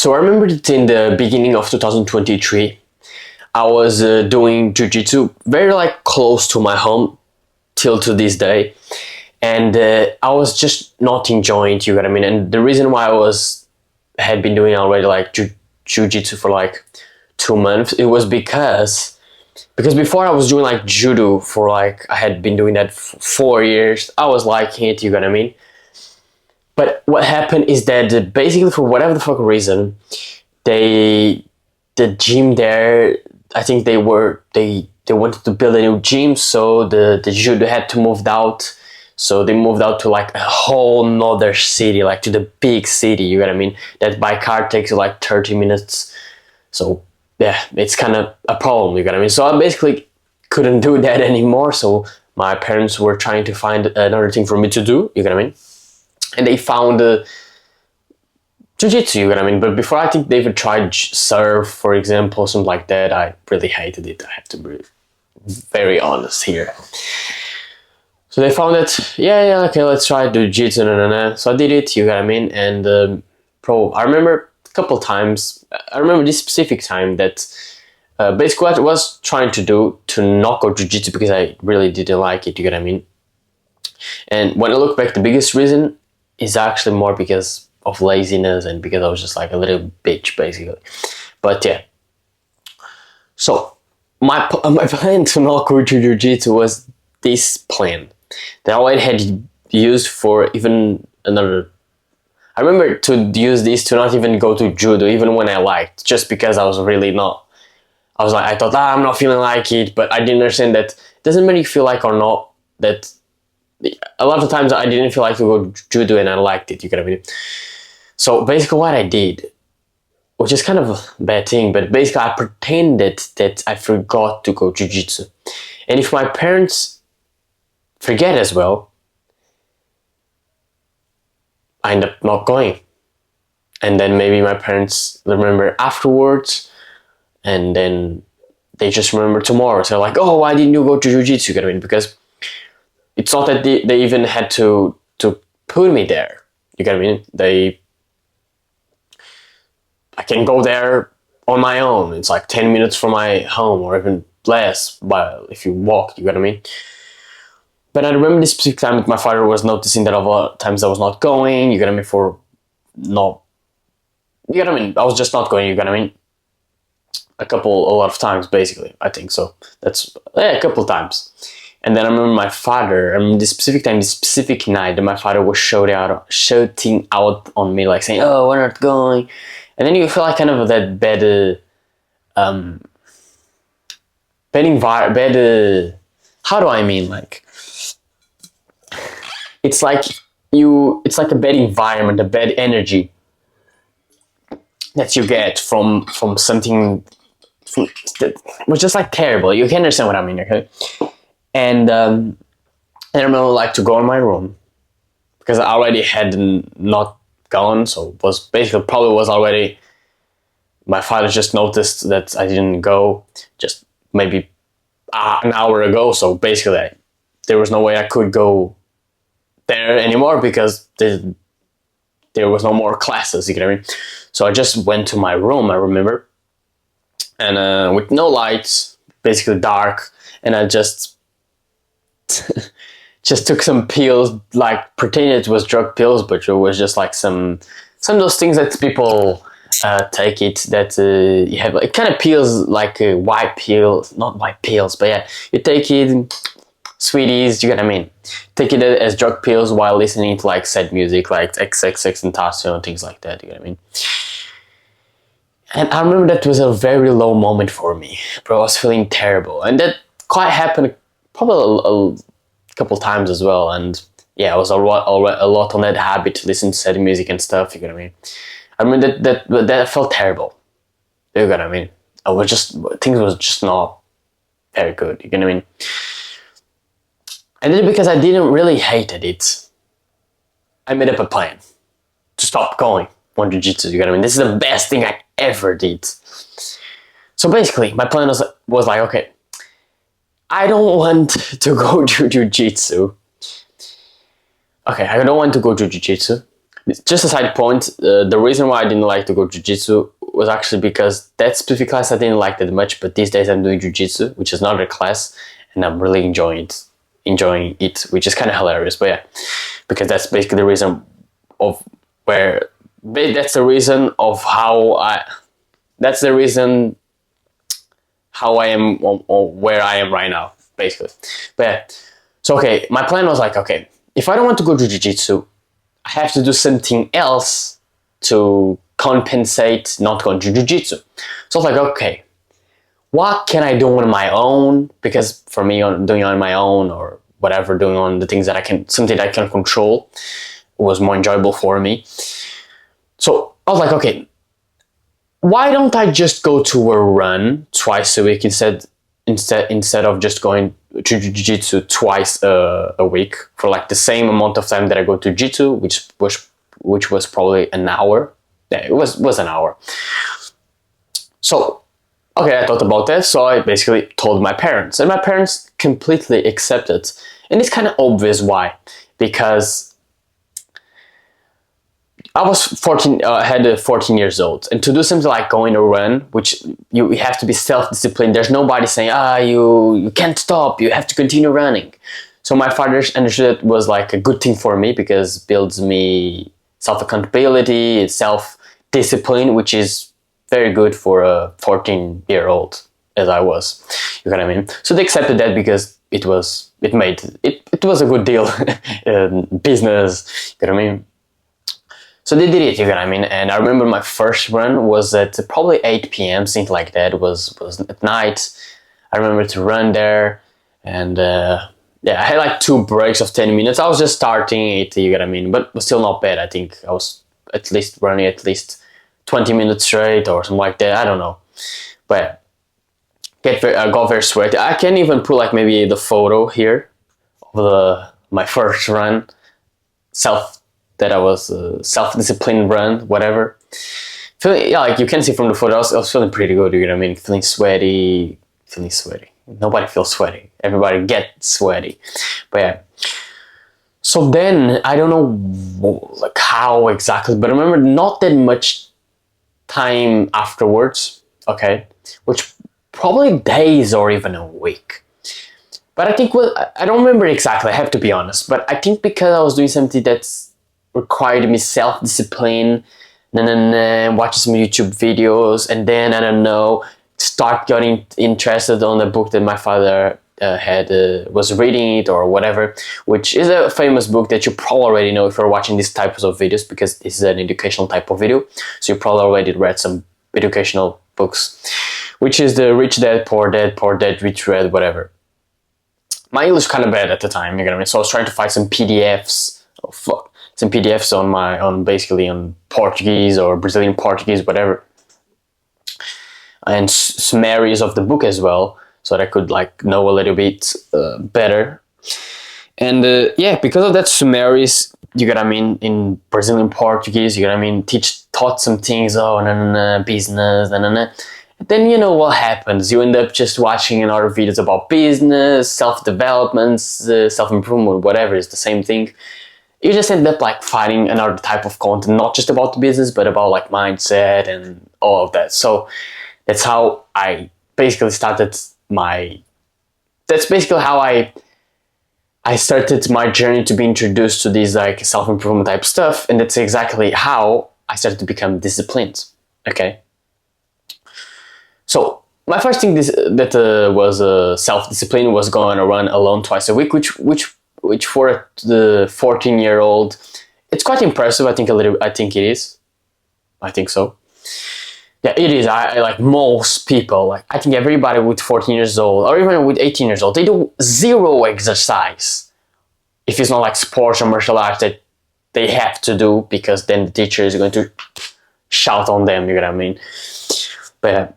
So I remember that in the beginning of 2023, I was doing jiu-jitsu very like close to my home till to this day, and I was just not enjoying it. You get what I mean? And the reason why had been doing already like jiu-jitsu for like 2 months, it was because before I was doing like judo for like I had been doing that for 4 years. I was liking it. You get what I mean? But what happened is that basically for whatever the fuck reason, the gym there, I think they wanted to build a new gym, so the judo had to move out. So they moved out to like a whole nother city, like to the big city, you get what I mean? That by car takes like 30 minutes. So yeah, it's kind of a problem, you get what I mean? So I basically couldn't do that anymore. So my parents were trying to find another thing for me to do, you get what I mean? And they found jiu-jitsu, you know what I mean? But before I think they even tried surf, for example, something like that, I really hated it. I have to be very honest here. So they found that, yeah, okay, let's try jiu-jitsu, So I did it, you know what I mean? And I remember a couple times, I remember this specific time that basically what I was trying to do to knock out jiu-jitsu because I really didn't like it, you know what I mean? And when I look back, the biggest reason is actually more because of laziness and because I was just like a little bitch basically. But yeah, so my plan to knock out jiu-jitsu was this plan that I already had used for even another. I remember to use this to not even go to judo even when I liked, just because I was really not. I thought I'm not feeling like it, but I didn't understand that it doesn't matter if you feel like or not. That a lot of times I didn't feel like to go judo and I liked it, you get what I mean? So basically what I did, which is kind of a bad thing, but basically I pretended that I forgot to go jiu-jitsu. And if my parents forget as well, I end up not going. And then maybe my parents remember afterwards, and then they just remember tomorrow. So like, oh, why didn't you go to jiu-jitsu? You get what I mean? Because it's not that they even had to put me there. You get what I mean? I can go there on my own. It's like 10 minutes from my home or even less if you walk, you get what I mean? But I remember this specific time that my father was noticing that a lot of times I was not going, you get what I mean, you get what I mean? I was just not going, you get what I mean? A lot of times basically, I think so. That's, a couple times. And then I remember my father, this specific night, that my father was shouting out on me, like saying, oh, we're not going. And then you feel like kind of that bad, how do I mean, like, it's like a bad environment, a bad energy that you get from something that was just like terrible. You can understand what I mean, okay? And I remember like to go in my room because I already had not gone, so it was basically probably was already. My father just noticed that I didn't go just maybe an hour ago, so basically there was no way I could go there anymore because there was no more classes, you get what I mean? So I just went to my room, I remember, and with no lights, basically dark, and I just took some pills, like pretending it was drug pills, but it was just like some of those things that people take it, that you have, it kind of feels like a white pill, not white pills, but yeah, you take it, sweeties, you get what I mean? Take it as drug pills while listening to like sad music, like XXX and Tasio and things like that, you get what I mean? And I remember that was a very low moment for me, bro. I was feeling terrible, and that quite happened probably a couple times as well. And yeah, I was a lot on that habit to listen to sad music and stuff, you get what I mean? I mean that felt terrible, you get what I mean? Things was just not very good, you get what I mean? And then because I didn't really hated it, I made up a plan to stop going on jiu-jitsu, you get what I mean? This is the best thing I ever did. So basically, my plan was like, okay, I don't want to go to jiu-jitsu. Okay, I don't want to go to jiu-jitsu Just a side point, the reason why I didn't like to go jiu-jitsu was actually because that specific class I didn't like that much, but these days I'm doing jiu-jitsu, which is another class, and I'm really enjoying it, which is kind of hilarious. But yeah, because that's basically the reason of where, that's the reason of how I, that's the reason how I am, or where I am right now, basically. But yeah, so okay, my plan was like, okay, if I don't want to go to jiu-jitsu, I have to do something else to compensate not going to jiu-jitsu. So I was like, okay, what can I do on my own? Because for me, doing on my own or whatever, doing on the things that I can, something that I can control, was more enjoyable for me. So I was like, okay, why don't I just go to a run twice a week instead of just going to jiu-jitsu twice a week for like the same amount of time that I go to jiu-jitsu, which was probably an hour. Yeah, it was an hour. So okay, I thought about that, so I basically told my parents, and my parents completely accepted. And it's kind of obvious why, because I was 14, had 14 years old, and to do something like going a run, which you have to be self-disciplined. There's nobody saying, you can't stop, you have to continue running. So my father understood it was like a good thing for me because it builds me self-accountability, self-discipline, which is very good for a 14-year-old as I was. You know what I mean? So they accepted that because it was a good deal, business. You know what I mean? So they did it, you know what I mean? And I remember my first run was at probably 8 p.m., something like that. It was at night. I remember to run there, and yeah, I had like 2 breaks of 10 minutes. I was just starting it, you know what I mean? But it was still not bad. I think I was at least running at least 20 minutes straight or something like that. I don't know. But I got very sweaty. I can even put like maybe the photo here of my first run. That I was self-disciplined run, whatever. Feeling, yeah, like you can see from the photo, I was feeling pretty good, you know what I mean? Feeling sweaty. Nobody feels sweaty. Everybody gets sweaty. But yeah. So then, I don't know like how exactly, but I remember not that much time afterwards, okay? Which probably days or even a week. But I think, well, I don't remember exactly, I have to be honest. But I think because I was doing something that's required me self-discipline, and then watch some YouTube videos, and then I don't know, start getting interested on the book that my father was reading it or whatever, which is a famous book that you probably already know if you're watching these types of videos, because this is an educational type of video, so you probably already read some educational books, which is the Rich Dad, Poor Dad, Rich Dad, whatever. My English kind of bad at the time, you know what I mean? So I was trying to find some PDFs. Some PDFs on Portuguese or Brazilian Portuguese, whatever, and summaries of the book as well, so that I could like know a little bit better. And yeah, because of that summaries, you get what I mean, in Brazilian Portuguese, you get what I mean, taught some things, business, and then you know what happens. You end up just watching another videos about business, self-development, self-improvement, whatever, is the same thing. You just end up like finding another type of content, not just about the business, but about like mindset and all of that. So that's how I basically started that's basically how I started my journey to be introduced to these like self-improvement type stuff. And that's exactly how I started to become disciplined. Okay. So my first thing that was self-discipline was going to run alone twice a week, which for the 14-year-old, it's quite impressive. I think it is. I think so. Yeah, it is. I like most people. Like I think everybody with 14 years old, or even with 18 years old, they do zero exercise. If it's not like sports or martial arts that they have to do, because then the teacher is going to shout on them. You know what I mean? But yeah.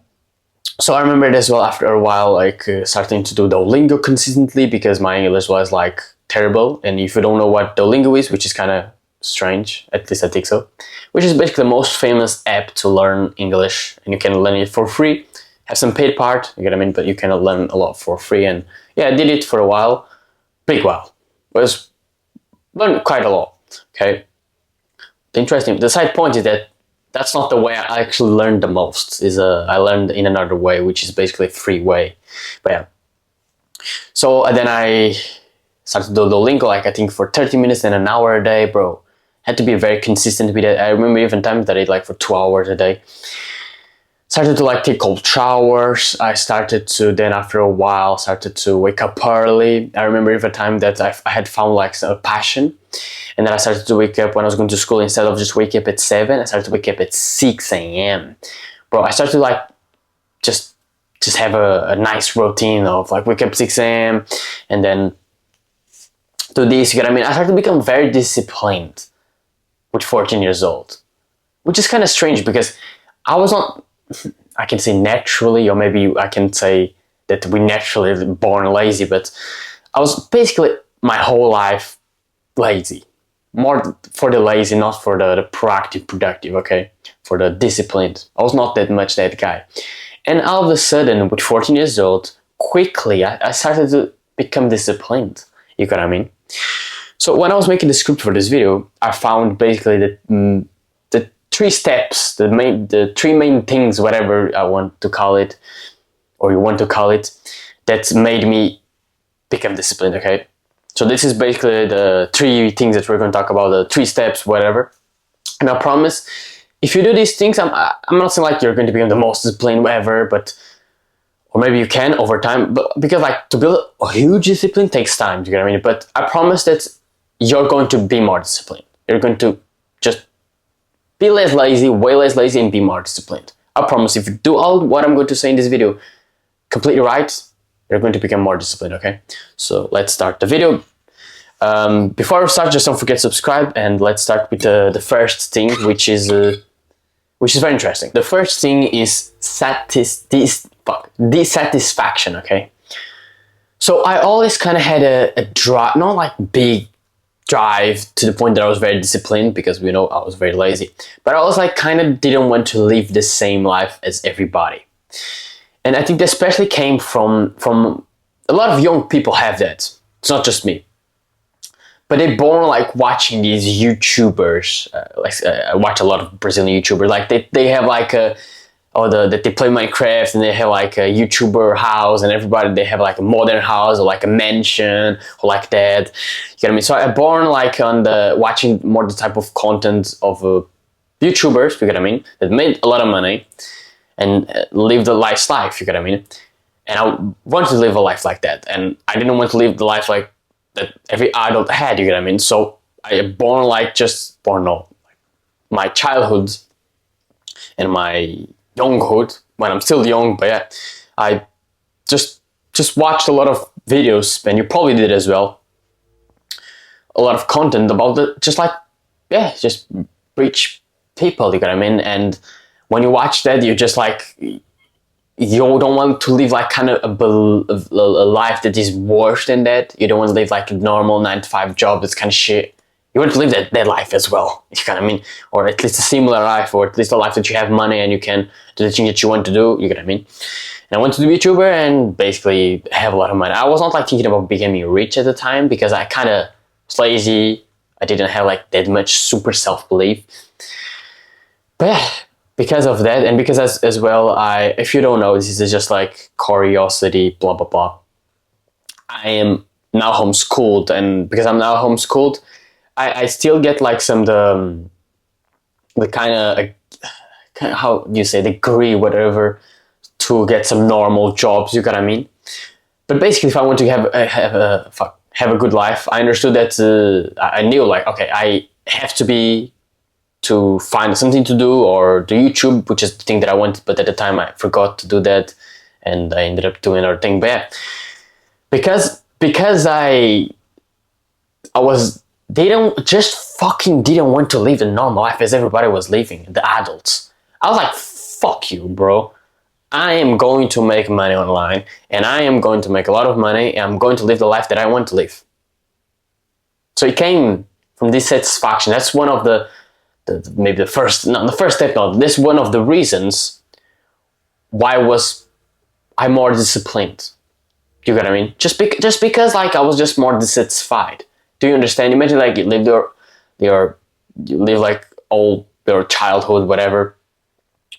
So I remember it as well. After a while, like starting to do Duolingo consistently, because my English was like terrible. And if you don't know what Duolingo is, which is kind of strange, at least I think so, which is basically the most famous app to learn English, and you can learn it for free. Have some paid part, you get what I mean, but you can learn a lot for free. And yeah, I did it for a while, big while. Learned quite a lot, okay? the side point is that that's not the way I actually learned the most. I learned in another way, which is basically free way. But yeah. So then I started to do Duolingo, like I think for 30 minutes and an hour a day, bro. Had to be very consistent with it. I remember even times that I did like for 2 hours a day. Started to like take cold showers. I started to then after a while started to wake up early. I remember even a time that I had found like a passion, and then I started to wake up when I was going to school. Instead of just waking up at 7, I started to wake up at 6 a.m. Bro, I started to like just have a nice routine of like wake up 6 a.m. and then do this, you know what I mean? I started to become very disciplined with 14 years old, which is kind of strange because I was not, I can say naturally, or maybe I can say that we naturally born lazy, but I was basically my whole life lazy. More for the lazy, not for the proactive, productive, okay? For the disciplined. I was not that much that guy. And all of a sudden, with 14 years old, quickly, I started to become disciplined. You know what I mean? So when I was making the script for this video, I found basically the 3 steps, the 3 main things, whatever I want to call it, or you want to call it, that made me become disciplined, okay? So this is basically the 3 things that we're going to talk about, the 3 steps, whatever. And I promise, if you do these things, I'm not saying like you're going to become the most disciplined ever, but, or maybe you can over time, but because like to build a huge discipline takes time, you know what I mean? But I promise that you're going to be more disciplined. You're going to just be less lazy, way less lazy, and be more disciplined. I promise if you do all what I'm going to say in this video completely right, you're going to become more disciplined, okay? So let's start the video. Before we start, just don't forget to subscribe, and let's start with the first thing, which is very interesting. The first thing is dissatisfaction, okay? So I always kind of had a drive, not like big drive to the point that I was very disciplined, because we know I was very lazy, but I was like kind of didn't want to live the same life as everybody. And I think that especially came from a lot of young people have that. It's not just me. But they're born like watching these YouTubers. I watch a lot of Brazilian YouTubers. Like they have like that they play Minecraft, and they have like a YouTuber house, and everybody they have like a modern house or like a mansion or like that. You know what I mean? So I'm born like on watching more the type of content of YouTubers. You know what I mean? That made a lot of money and lived a nice life. You know what I mean? And I wanted to live a life like that, and I didn't want to live the life like that every adult had, you know what I mean? So I born my childhood and my younghood, when I'm still young, but yeah, I just watched a lot of videos, and you probably did as well, a lot of content about just rich people, you know what I mean? And when you watch that, you're just like, you don't want to live like kind of a life that is worse than that. You don't want to live like a normal 9-to-5 job that's kind of shit. You want to live that life as well, you know what I mean? Or at least a similar life, or at least a life that you have money and you can do the thing that you want to do, you know what I mean? And I wanted to be a YouTuber and basically have a lot of money. I was not like thinking about becoming rich at the time, because I kind of was lazy. I didn't have like that much super self-belief. But yeah, because of that, and because as well, if you don't know, this is just like curiosity, blah, blah, blah. I am now homeschooled, and because I'm now homeschooled, I still get like the kind of, how do you say, degree, whatever, to get some normal jobs, you know what I mean? But basically, if I want to have a good life, I understood that, I knew like, okay, I have to find something to do, or do YouTube, which is the thing that I wanted, but at the time I forgot to do that, and I ended up doing another thing. But yeah, because I didn't want to live a normal life as everybody was living, the adults. I was like, fuck you, bro. I am going to make money online, and I am going to make a lot of money, and I'm going to live the life that I want to live. So it came from dissatisfaction. That's one of maybe the first step. No, this is one of the reasons why was I more disciplined. You get what I mean? Just because like I was just more dissatisfied. Do you understand? Imagine like you live like all your childhood, whatever,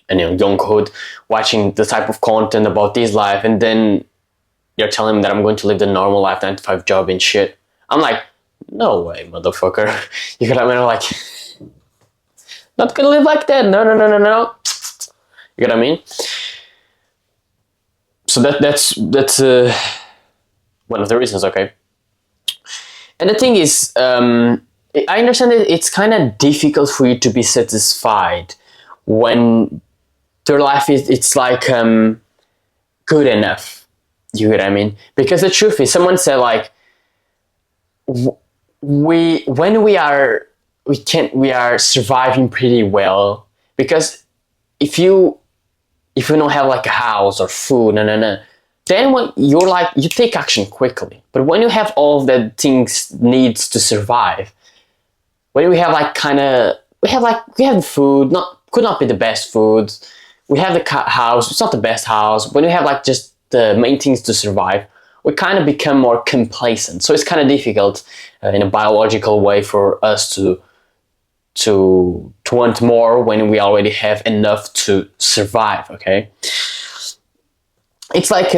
and younghood, watching the type of content about this life, and then you're telling me that I'm going to live the normal life, 9 to 5 job and shit. I'm like, no way, motherfucker. You get what I mean? I'm like, not gonna live like that. No. You get what I mean? So that's one of the reasons, okay? And the thing is, I understand that it's kind of difficult for you to be satisfied when your life it's like good enough. You get what I mean? Because the truth is, someone said like, we are surviving pretty well, because if you don't have like a house or food, then when you're like, you take action quickly. But when you have all of the things needs to survive, when we have like we have food, could not be the best food. We have the house, it's not the best house. When you have like just the main things to survive, we kind of become more complacent. So it's kind of difficult in a biological way for us to want more when we already have enough to survive. Okay, it's like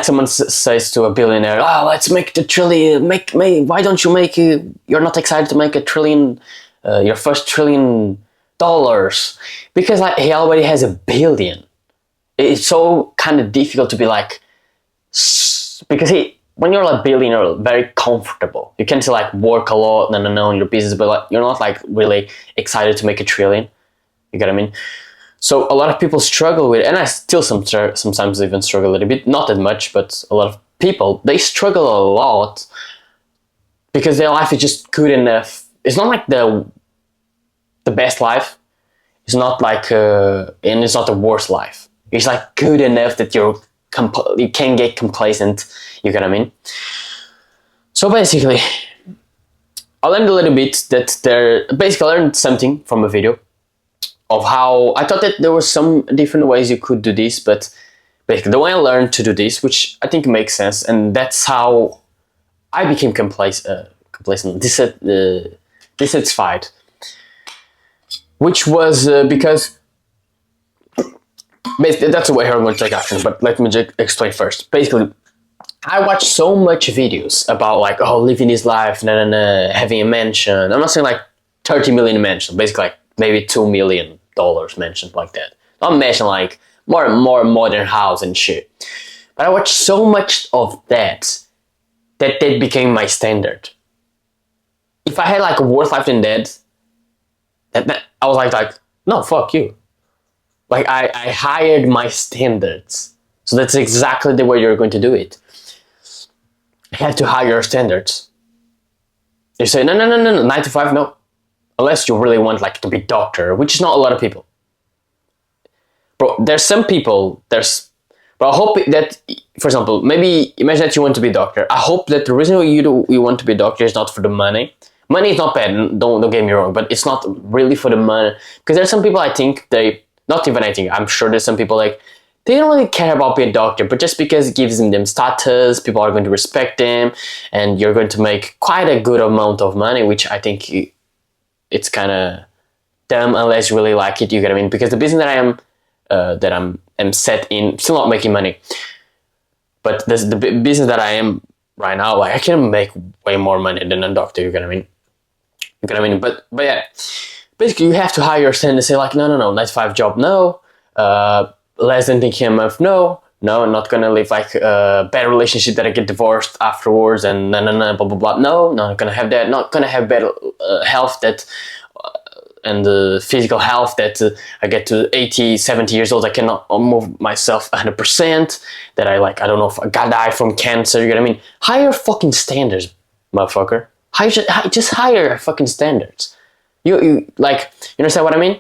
someone says to a billionaire, "Oh, let's make the trillion. Why don't you make? You're not excited to make a trillion, your first $1 trillion?" Because like he already has $1 billion. It's so kind of difficult to be like, because when you're a billionaire, you're very comfortable. You can still like work a lot, in your business, but like you're not like really excited to make $1 trillion. You get what I mean? So a lot of people struggle with it, and I still sometimes even struggle a little bit, not that much, but a lot of people, they struggle a lot because their life is just good enough. It's not like the best life. It's not like, and it's not the worst life. It's like good enough that you can get complacent. You get what I mean? So basically, I learned a little bit that I learned something from a video of how I thought that there were some different ways you could do this, but basically the way I learned to do this, which I think makes sense, and that's how I became complacent, dissatisfied, which was because basically that's the way I'm going to take action. But let me just explain first. Basically, I watch so much videos about like, living his life, having a mansion. I'm not saying like 30 million mansion, basically like maybe $2 million mansion, like that. Not mansion, like more modern house and shit. But I watched so much of that became my standard. If I had like a worse life than that I was like, no, fuck you. Like I hired my standards. So that's exactly the way you're going to do it. You have to hire your standards. You say, no, 9 to 5, no. Unless you really want like to be doctor, which is not a lot of people. Bro, there's some people, but I hope that, for example, maybe imagine that you want to be a doctor. I hope that the reason you want to be a doctor is not for the money. Money is not bad, don't get me wrong, but it's not really for the money. Because there's some people I'm sure there's some people like, they don't really care about being a doctor, but just because it gives them status, people are going to respect them, and you're going to make quite a good amount of money, which I think it's kind of dumb unless you really like it, you get what I mean? Because the business that I'm set in, still not making money, but the business that I am right now, like I can make way more money than a doctor, you get what I mean? You get what I mean? But yeah, basically you have to hire your stand and say like, no, 9 to 5 job, no, less than 10K a month, no, I'm not gonna live like a bad relationship that I get divorced afterwards, and blah blah blah. No, not gonna have that. Not gonna have better health that and physical health that I get to 80, 70 years old. I cannot move myself 100%. That I don't know if I gotta die from cancer. You get what I mean? Higher fucking standards, motherfucker. Just higher fucking standards. You understand what I mean?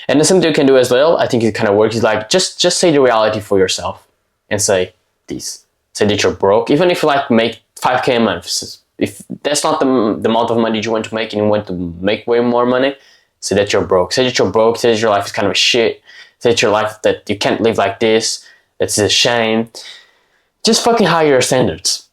And there's something you can do as well. I think it kind of works. Is like just say the reality for yourself and say this. Say that you're broke, even if you make 5K a month. If that's not the amount of money you want to make, and you want to make way more money, say that you're broke. Say that you're broke. Say that your life is kind of a shit. Say that your life that you can't live like this. That's a shame. Just fucking higher your standards.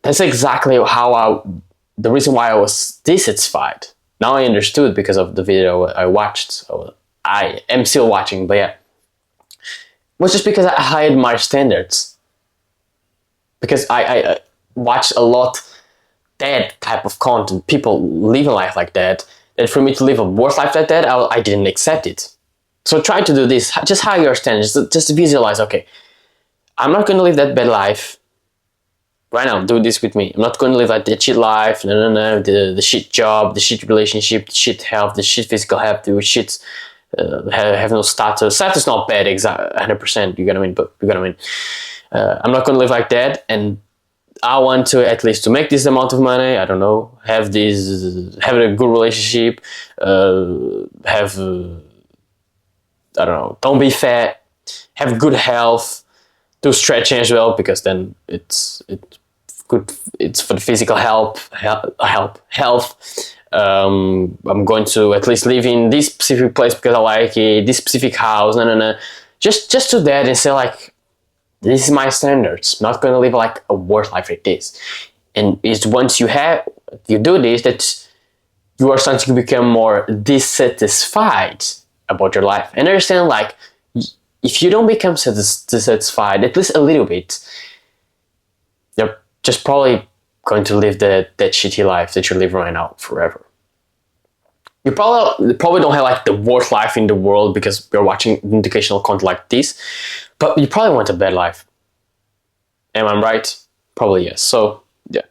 That's exactly the reason why I was dissatisfied. Now I understood because of the video I watched. So I am still watching, but yeah. It was just because I hide my standards. Because I watched a lot that type of content, people live a life like that, and for me to live a worse life like that, I didn't accept it. So try to do this, just higher your standards, just visualize, okay, I'm not going to live that bad life right now, do this with me. I'm not going to live like the shit life, no, the shit job, the shit relationship, the shit health, the shit physical health, the shit have no status. Status is not bad, 100%, you get what I mean, but you get what I mean. I'm not going to live like that, and I want to at least to make this amount of money. I don't know, have a good relationship, have I don't know, don't be fat, have good health, do stretching as well because then it's good. It's for the physical health. I'm going to at least live in this specific place because I like it. This specific house. No. Just do that and say like, this is my standards. I'm not going to live like a worse life like this. And it's once you do this, that you are starting to become more dissatisfied about your life. And understand, like, if you don't become dissatisfied, at least a little bit, you're just probably going to live that shitty life that you're living right now forever. You probably don't have like the worst life in the world because you're watching educational content like this, but you probably want a bad life. Am I right? Probably yes. So yeah.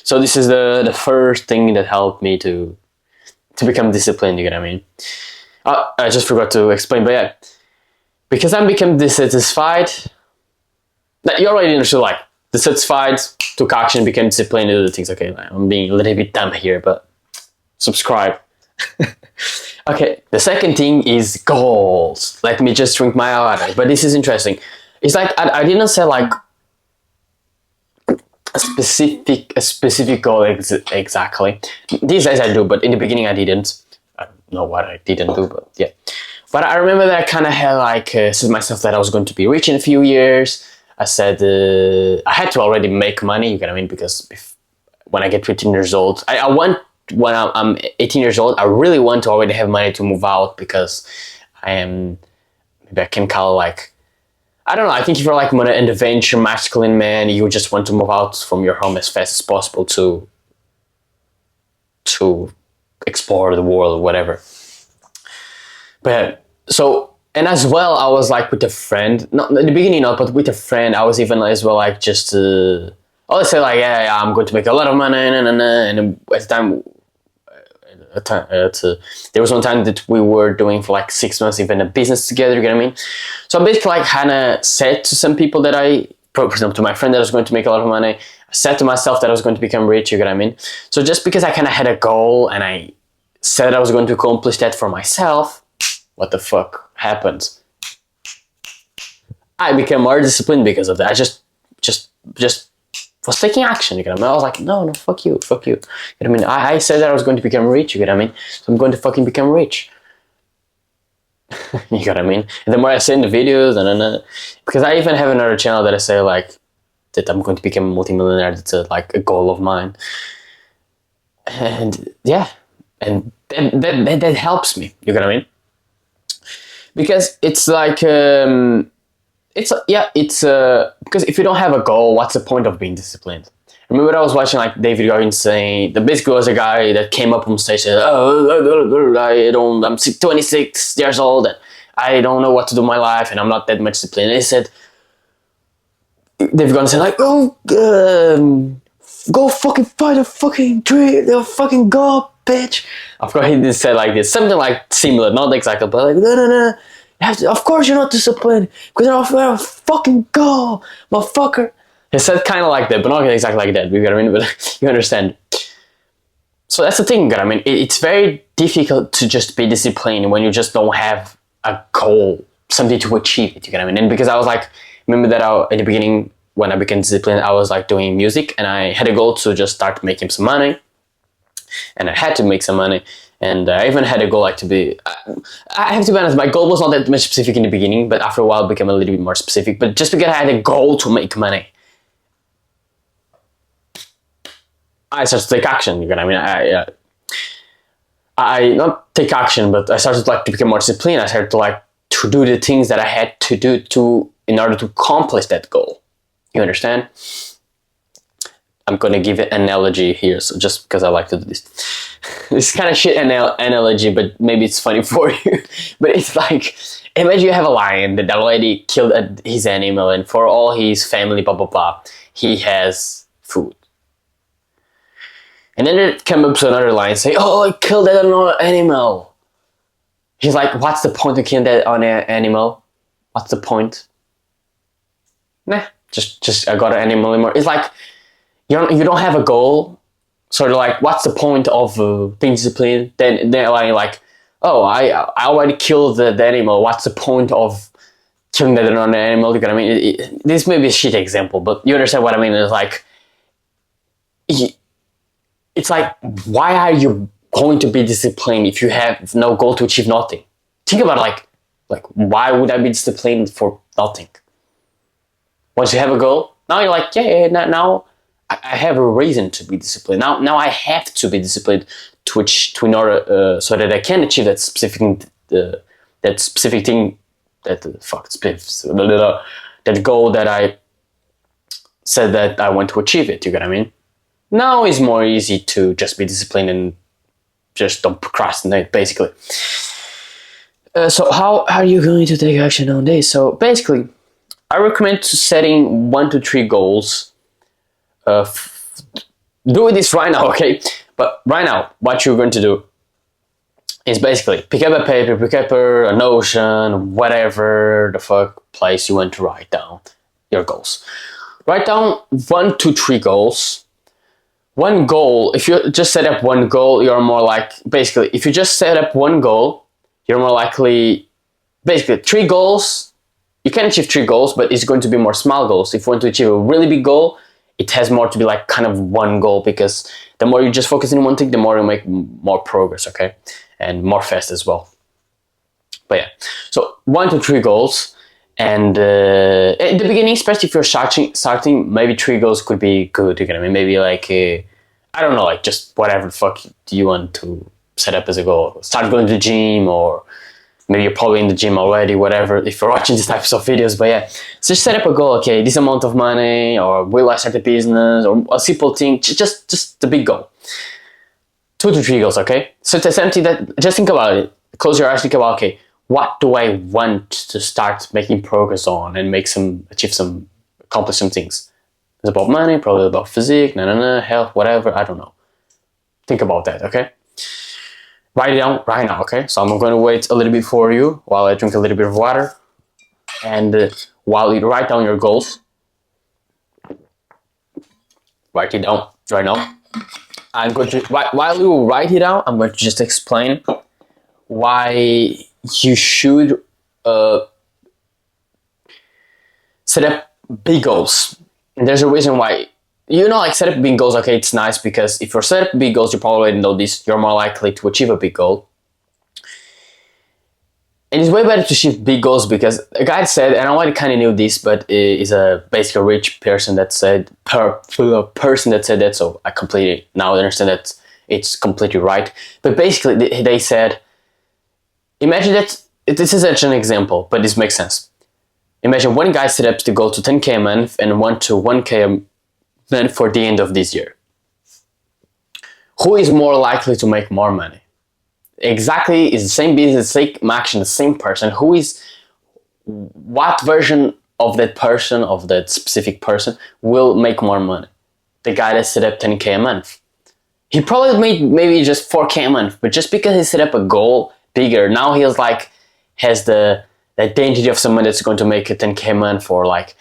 So this is the first thing that helped me to become disciplined. You get what I mean? I just forgot to explain, but yeah, because I'm become dissatisfied. You already understood, like, dissatisfied, took action, became disciplined, do the things. Okay, I'm being a little bit dumb here, but subscribe. Okay, the second thing is goals. Let me just drink my water. But this is interesting. It's like I didn't say like a specific goal exactly. These days I do, but in the beginning I didn't. I don't know what I didn't do, but yeah. But I remember that I kind of had like said to myself that I was going to be rich in a few years. I said I had to already make money. You get what I mean? Because when I get 15 years old, I want. When I'm 18 years old, I really want to already have money to move out because maybe I can call it like, I don't know, I think if you're like an adventure masculine man, you just want to move out from your home as fast as possible to explore the world or whatever. But so, and as well, I was like with a friend, not in the beginning, not, but with a friend, I was even as well like just let's say like, yeah, I'm going to make a lot of money, and at the time, there was one time that we were doing for like 6 months even a business together, you get what I mean? So I basically like kind of said to some people that for example, to my friend that I was going to make a lot of money, I said to myself that I was going to become rich, you get what I mean? So just because I kind of had a goal and I said I was going to accomplish that for myself, what the fuck happened? I became more disciplined because of that. I just was taking action, you get what I mean? I was like, no, fuck you. You get what I mean? I said that I was going to become rich, you get what I mean? So I'm going to fucking become rich. You get what I mean? And the more I say in the videos, because I even have another channel that I say like, that I'm going to become a multimillionaire, that's like a goal of mine. And yeah, and that helps me, you get what I mean? Because it's like, because if you don't have a goal, what's the point of being disciplined? Remember I was watching like David Goggins saying, the basically was a guy that came up on stage and said, I'm 26 years old and I don't know what to do in my life and I'm not that much disciplined. And he said, David Goggins said like, go fucking find a fucking tree, the fucking go, bitch. Of course he did say like this, something like similar, not exactly, but like, no. Of course you're not disciplined because you're a fucking go, motherfucker. He said kind of like that, but not exactly like that. You get what I mean? But you understand. So that's the thing. I mean, it's very difficult to just be disciplined when you just don't have a goal, something to achieve it. You get what I mean? And because I was like, remember that at the beginning when I became disciplined, I was like doing music and I had a goal to just start making some money, and I had to make some money. And I even had a goal like to be, I have to be honest, my goal was not that much specific in the beginning, but after a while it became a little bit more specific. But just because I had a goal to make money, I started to take action, you know what I mean? I not take action, but I started like to become more disciplined. I started to like to do the things that I had to do to in order to accomplish that goal. You understand? I'm gonna give an analogy here, so just because I like to do this. This kind of shit analogy, but maybe it's funny for you. But it's like, imagine you have a lion that already killed his animal, and for all his family, blah blah blah, he has food. And then there comes up another lion say, "Oh, I killed that another animal." He's like, "What's the point of killing that animal? What's the point?" Nah, just I got an animal anymore. It's like you don't have a goal, sort of like, what's the point of being disciplined? Then like, oh, I already killed the animal. What's the point of killing that another animal? You know what I mean? This may be a shit example, but you understand what I mean. It's like, why are you going to be disciplined if you have no goal to achieve nothing? Think about it, like why would I be disciplined for nothing? Once you have a goal, now you're like, yeah, now I have a reason to be disciplined. Now I have to be disciplined in order so that I can achieve that specific thing, that goal that I said that I want to achieve it. You get what I mean? Now it's more easy to just be disciplined and just don't procrastinate, basically. So how are you going to take action on this? So basically, I recommend setting 1 to 3 goals. Do this right now, okay? But right now, what you're going to do is basically pick up a paper, a Notion, whatever the fuck place you want to write down your goals. Write down 1 to 3 goals. One goal, if you just set up one goal, you're more like, basically, if you just set up one goal, you're more likely, basically, 3 goals, you can achieve 3 goals, but it's going to be more small goals. If you want to achieve a really big goal, it has more to be like kind of one goal, because the more you just focus on one thing, the more you make more progress, okay? And more fast as well. But yeah, so 1 to 3 goals. And in the beginning, especially if you're starting, maybe 3 goals could be good. You know what I mean? Maybe like, I don't know, like just whatever the fuck do you want to set up as a goal. Start going to the gym, or maybe you're probably in the gym already, whatever, if you're watching these types of videos. But yeah, so just set up a goal, okay, this amount of money, or will I start a business, or a simple thing, just the big goal. 2 to 3 goals, okay? So it's something that, just think about it. Close your eyes, think about, okay, what do I want to start making progress on and accomplish some things? It's about money, probably about physique, health, whatever, I don't know. Think about that, okay? Write it down right now, okay? So I'm going to wait a little bit for you while I drink a little bit of water. And while you write down your goals, write it down right now. I'm going to, while you write it down, I'm going to just explain why you should set up big goals. And there's a reason why. Like set up big goals, okay, it's nice, because if you set up big goals, you probably already know this, you're more likely to achieve a big goal. And it's way better to achieve big goals, because a guy said, and I already kind of knew this, but is basically a rich person that said, that, so I completely now understand that it's completely right. But basically, they said, imagine that, this is actually an example, but this makes sense. Imagine one guy set up to go to 10K a month and 1 to 1K a month for the end of this year. Who is more likely to make more money? Exactly, it's the same business, same action, the same person. What version of that person, of that specific person, will make more money? The guy that set up 10K a month. He probably made maybe just 4K a month, but just because he set up a goal bigger, now he has the identity of someone that's going to make a 10K a month, or like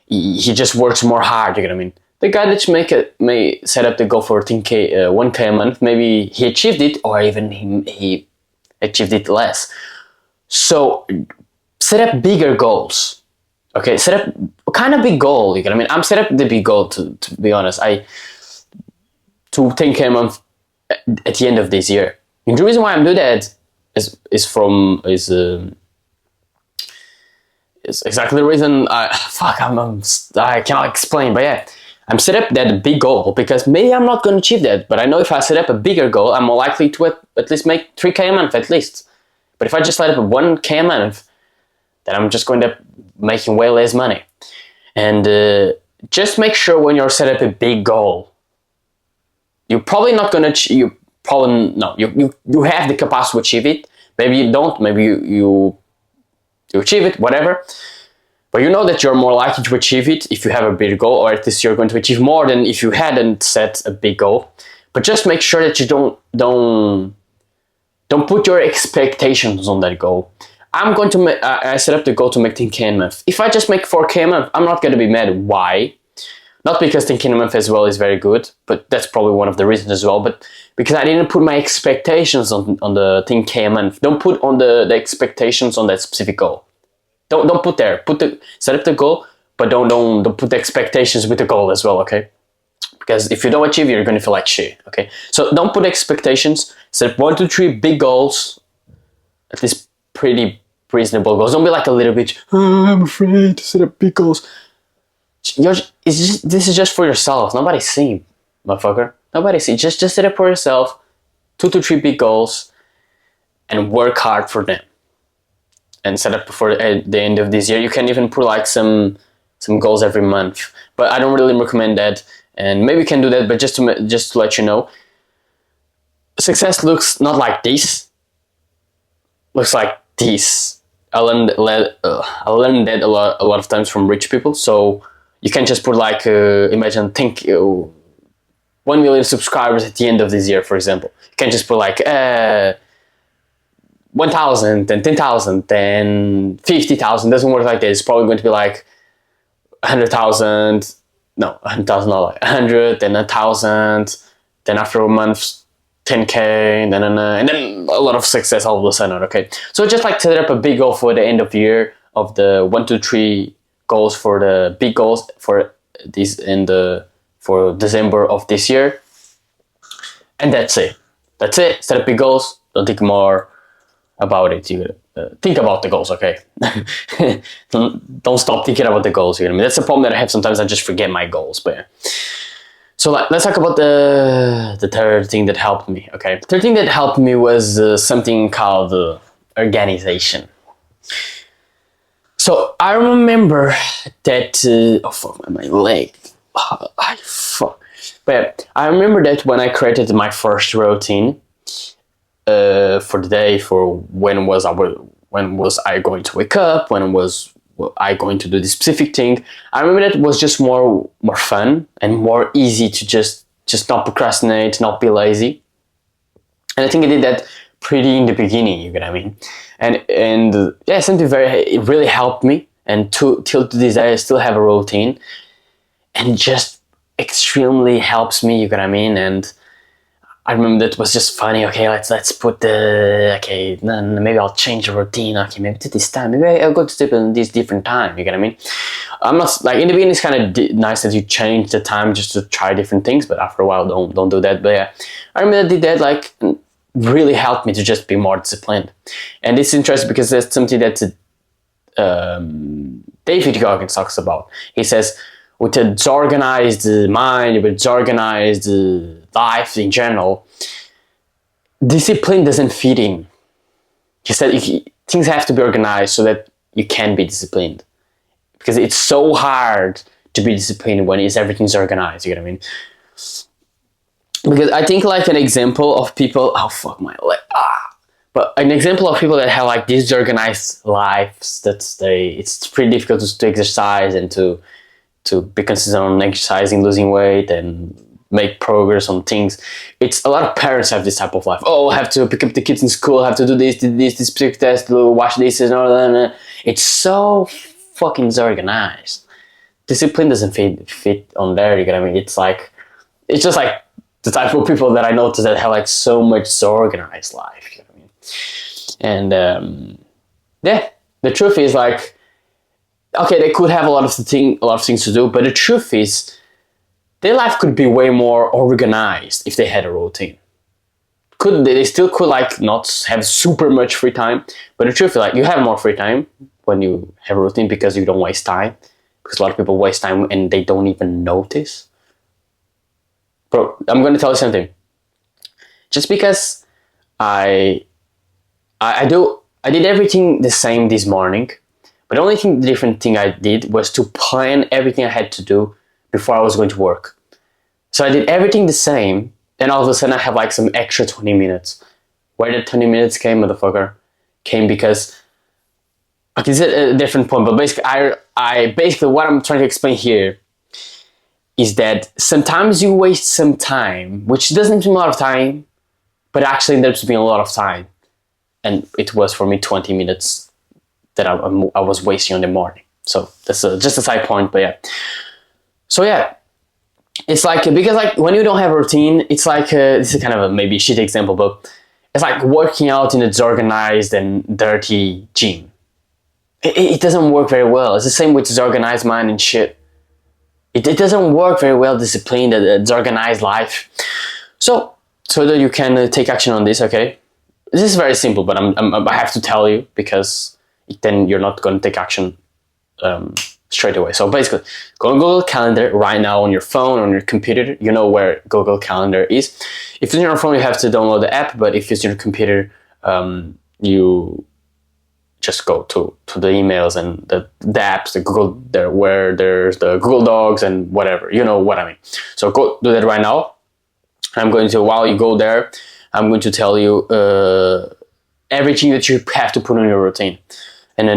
he just works more hard. You know what I mean? The guy that may set up the goal for 1K a month, maybe he achieved it, or even he achieved it less. So set up bigger goals. Okay, set up a kind of big goal. You know what I mean? I'm set up the big goal to be honest. To 10K a month at the end of this year. And the reason why I'm doing that is exactly the reason I cannot explain, but yeah, I'm set up that big goal because maybe I'm not going to achieve that. But I know if I set up a bigger goal, I'm more likely to at least make 3K a month at least. But if I just set up a 1K a month, then I'm just going to making way less money. And just make sure when you're set up a big goal, you're probably not going to. You have the capacity to achieve it. Maybe you don't. Maybe you achieve it. Whatever. But you know that you're more likely to achieve it if you have a big goal, or at least you're going to achieve more than if you hadn't set a big goal. But just make sure that you don't put your expectations on that goal. I'm going to I set up the goal to make 10K a month. If I just make 4K a month, I'm not going to be mad. Why? Not because 10K a month as well is very good, but that's probably one of the reasons as well. But because I didn't put my expectations on the 10K a month. Don't put on the expectations on that specific goal. Don't put there. Set up the goal, but don't put the expectations with the goal as well. Okay. Because if you don't achieve it, you're going to feel like shit. Okay. So don't put expectations. Set 1, 2, 3 big goals. At least pretty reasonable goals. Don't be like a little bit. Oh, I'm afraid to set up big goals. This is just for yourself. Nobody's seeing, motherfucker. Nobody's seeing. Just set up for yourself. 2 to 3 big goals, and work hard for them. And set up before the end of this year. You can even put like some goals every month. But I don't really recommend that. And maybe you can do that. But just to let you know, success looks not like this. Looks like this. I learned that a lot of times from rich people. So you can just put like imagine 1 million subscribers at the end of this year, for example. You can just put like 1,000, then 10,000, then 50,000. Doesn't work like that. It's probably going to be like 100,000. No, 100,000 not like 100, then 1,000. Then after a month, 10K, and then a lot of success all of a sudden. Okay, so just like set up a big goal for the end of the year of the 1, 2, 3 goals for the big goals for this for December of this year, and that's it. Set up big goals. Don't think more about it. You think about the goals, okay? don't stop thinking about the goals. You know what I mean? That's the problem that I have. Sometimes I just forget my goals, but yeah. So let's talk about the third thing that helped me. Okay, the third thing that helped me was something called organization. So I remember that oh fuck my leg, fuck. But I remember that when I created my first routine for the day, for when was I going to wake up, when was I going to do this specific thing. I remember that it was just more fun and more easy to just not procrastinate, not be lazy. And I think I did that pretty in the beginning, you get what I mean? And yeah, it really helped me. And till this day, I still have a routine, and it just extremely helps me, you get what I mean? And I remember that was just funny. Okay, let's put maybe I'll change the routine. Okay, maybe to this time. Maybe I'll go to sleep on this different time. You get what I mean? I'm not like in the beginning. It's kind of nice that you change the time just to try different things. But after a while, don't do that. But yeah, I remember I did that. Like, really helped me to just be more disciplined. And it's interesting because that's something that David Goggins talks about. He says, with a disorganized mind, with disorganized life in general, discipline doesn't fit in. He said things have to be organized so that you can be disciplined, because it's so hard to be disciplined when everything's organized. You know what I mean? Because I think like an example of people, but an example of people that have like disorganized lives, it's pretty difficult to exercise and to be consistent on exercising, losing weight, and make progress on things. It's a lot of parents have this type of life. Oh, I have to pick up the kids in school, have to do this specific test, wash this and all that. It's so fucking disorganized. Discipline doesn't fit on there. You get what I mean? It's just like the type of people that I notice that have like so much disorganized life. You know what I mean? And yeah, the truth is like, okay, they could have a lot of things to do, but the truth is, their life could be way more organized if they had a routine. They still could like not have super much free time, but the truth is like you have more free time when you have a routine because you don't waste time. Because a lot of people waste time and they don't even notice. bro, I'm gonna tell you something. Just because I did everything the same this morning, but the only thing, the different thing I did was to plan everything I had to do before I was going to work. So I did everything the same, and all of a sudden I have like some extra 20 minutes. Where did 20 minutes came, motherfucker? Came because, okay, this is a different point, but basically, I basically what I'm trying to explain here is that sometimes you waste some time, which doesn't seem a lot of time, but actually ends up being a lot of time. And it was for me 20 minutes that I was wasting on the morning. So that's just a side point, but yeah. So yeah, it's like, because like when you don't have a routine, it's like, this is kind of a maybe shit example, but it's like working out in a disorganized and dirty gym. It doesn't work very well. It's the same with disorganized mind and shit. It doesn't work very well, disciplined, disorganized life. So that you can take action on this, okay? This is very simple, but I have to tell you because then you're not going to take action straight away. So basically, go on Google Calendar right now on your phone, on your computer. You know where Google Calendar is. If it's on your phone, you have to download the app, but if it's on your computer, you just go to the emails and the apps, the Google, there where there's the Google Docs and whatever. You know what I mean. So go do that right now. I'm going to, while you go there, I'm going to tell you everything that you have to put on your routine, and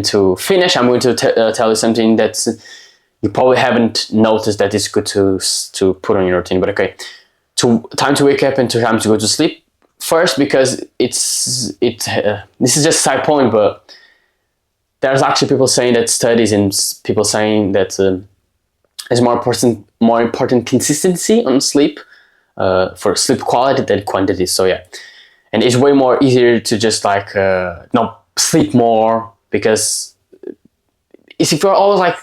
to finish, I'm going to tell you something that you probably haven't noticed that it's good to put on your routine. But okay, time to wake up and time to go to sleep. First, because this is just a side point, but there's actually people saying that studies and people saying that there's more important consistency on sleep. For sleep quality than quantity. So yeah, and it's way more easier to just like not sleep more, because if you're always like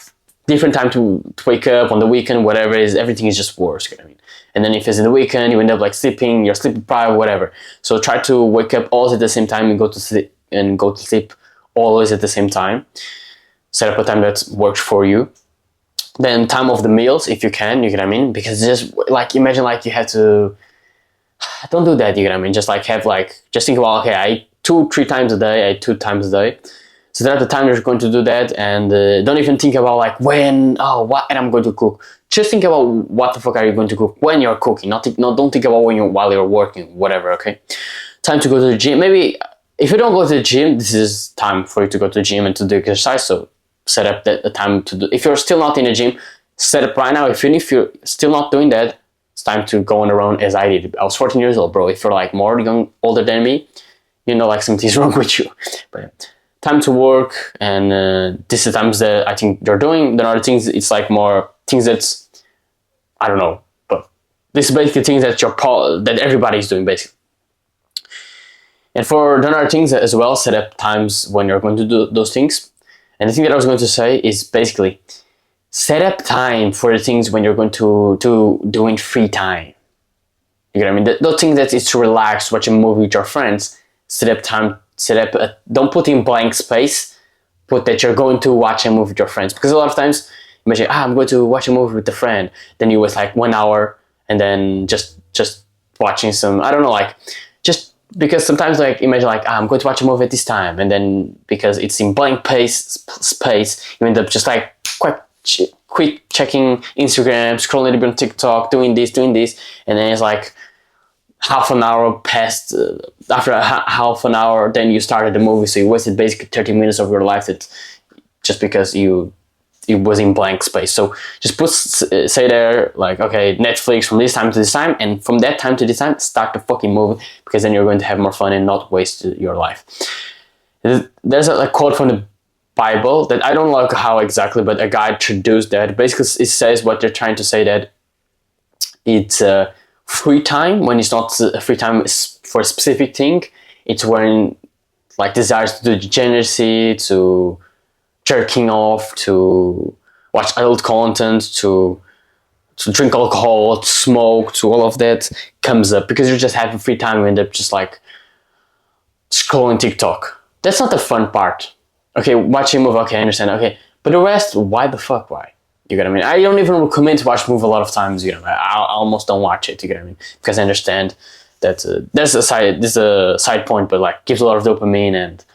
different time to wake up on the weekend, whatever it is, everything is just worse. You know what I mean? And then if it's in the weekend, you end up like sleeping, you're sleep deprived, whatever. So try to wake up always at the same time and go to sleep always at the same time. Set up a time that works for you. Then time of the meals, if you can, you know what I mean? Because just like, imagine like you have to, don't do that, you know what I mean? Just like have like, just think about, okay, I eat 2-3 times a day, I eat 2 times a day. So that at the time you're going to do that, and don't even think about like when, what I'm going to cook. Just think about what the fuck are you going to cook when you're cooking. Don't think about while you're working, whatever, okay? Time to go to the gym. Maybe if you don't go to the gym, this is time for you to go to the gym and to do exercise. So set up the time to do. If you're still not in the gym, set up right now. If you're still not doing that, it's time to go on around as I did. I was 14 years old, bro. If you're like older than me, you know like something's wrong with you. But time to work, and this is the times that I think you're doing. There are things, it's like more things that's, I don't know, but this is basically things that that everybody's doing basically. And for the other things as well, set up times when you're going to do those things. And the thing that I was going to say is basically set up time for the things when you're going to do in free time. You know what I mean? Those things that is to relax, watch a movie with your friends. Set up time. Don't put in blank space. Put that you're going to watch a movie with your friends. Because a lot of times, imagine, I'm going to watch a movie with a friend. Then you waste like 1 hour, and then just watching some, I don't know, like just. Because sometimes, like, imagine, like, I'm going to watch a movie at this time, and then because it's in blank space, you end up just like quick checking Instagram, scrolling a little bit on TikTok, doing this, and then it's like half an hour passed. After half an hour, then you started the movie, so you wasted basically 30 minutes of your life just because it was in blank space. So just say there like, okay, Netflix from this time to this time, and from that time to this time, start the fucking movie, because then you're going to have more fun and not waste your life. There's a quote from the Bible that I don't like how exactly, but a guy introduced that. Basically, it says what they're trying to say, that it's free time when it's not a free time for a specific thing. It's when like desires to do degeneracy, to jerking off, to watch adult content, to drink alcohol, to smoke, to all of that comes up, because you're just having free time. You end up just like scrolling TikTok. That's not the fun part. Okay, watching a movie, okay, I understand. Okay, but the rest, why the fuck? Why? You get what I mean? I don't even recommend to watch movie a lot of times. You know, I almost don't watch it. You get what I mean? Because I understand that there's a side point, but like gives a lot of dopamine, and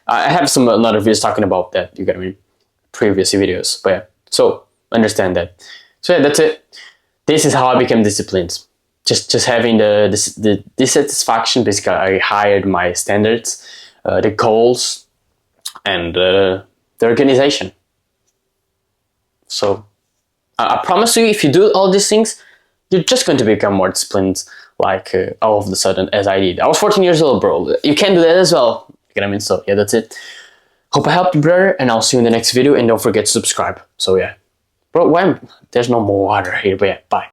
I have some another videos talking about that. You get what I mean? Previous videos, but yeah. So understand that. So yeah, that's it. This is how I became disciplined. Just having the dissatisfaction. Basically, I hired my standards, the goals, and the organization. So I promise you, if you do all these things, you're just going to become more disciplined, like all of a sudden, as I did. I was 14 years old, bro. You can do that as well. You get what I mean? So yeah, that's it. Hope I helped you, brother, and I'll see you in the next video. And don't forget to subscribe. So yeah, bro, there's no more water here, but yeah, bye.